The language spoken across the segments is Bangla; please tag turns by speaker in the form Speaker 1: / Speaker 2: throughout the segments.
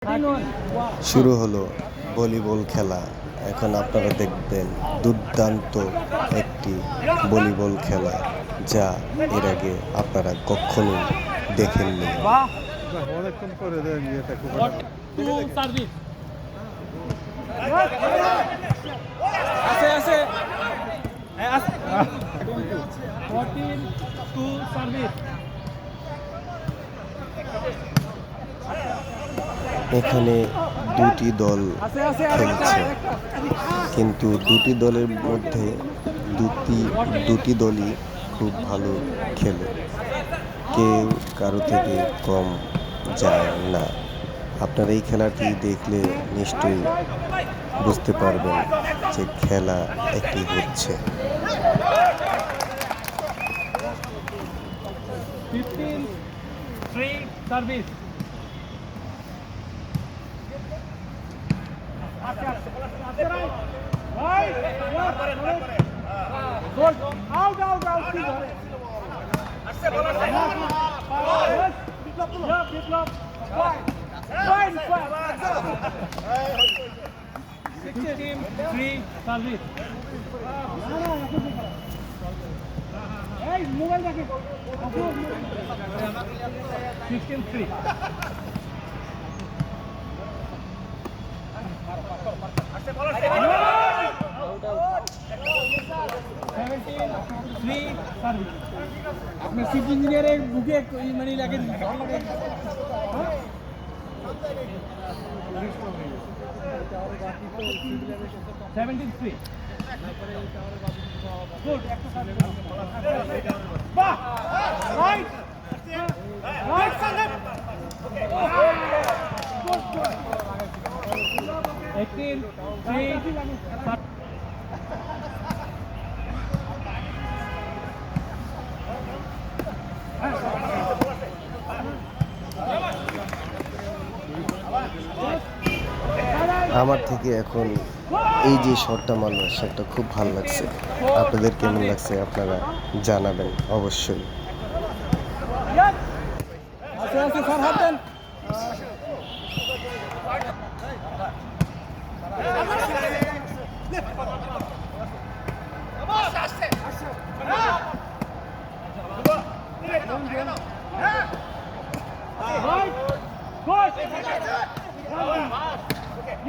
Speaker 1: শুরু হলো ভলিবল খেলা। এখন আপনারা দেখবেন দুর্দান্ত একটি ভলিবল খেলা, যা এর আগে আপনারা কখনোই দেখেননি। এখানে দুটি দল খেলছে, কিন্তু দুটি দলের মধ্যে দুটি দলই খুব ভালো খেলে, কেউ কারো থেকে কম যায় না। আপনারা এই খেলাটি দেখলে নিশ্চয়ই বুঝতে পারবেন যে খেলা একটি হচ্ছে।
Speaker 2: 15-3 সার্ভিস। মোবাইল দেখে 16-3। আপনার চিফ ইঞ্জিনিয়ারের বুকে মানে লাগে 17-3। গুড, বাহ, right right side, good good. 18-3।
Speaker 1: আমার থেকে এখন এই যে শটটা মারলো, সেটা খুব ভালো লাগছে। আপনাদের কেমন লাগছে আপনারা জানাবেন অবশ্যই।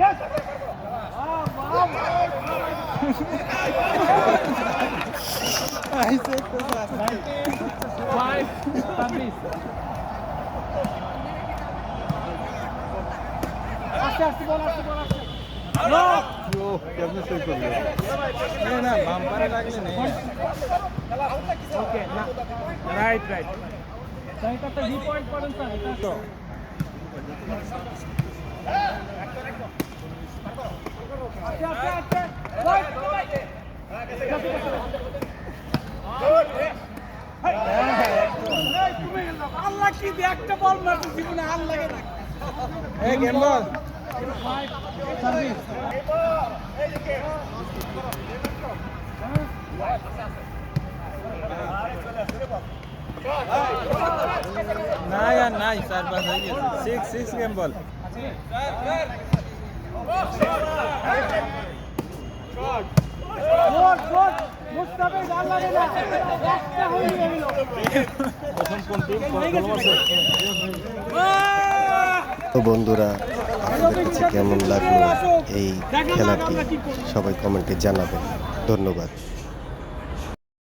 Speaker 2: Yes. I said that. 5 service. আস্তে বল। নো ও কেমনে সই করলো? না বাম্পারে লাগলে নেই। ওকে না, রাইট। এটা তো হি পয়েন্ট করেন স্যার, এটা তো আল্লাহ কি একটা বল মারতে জীবনে হাল লাগে না। এই গেম বল সার্ভিস। নাই চার পাঁচ হয়ে গেছে। 6 গেম বল।
Speaker 1: তো বন্ধুরা, আপনাদের কাছে কেমন লাগলো এই খেলাটি সবাই কমেন্টে জানাবেন। ধন্যবাদ।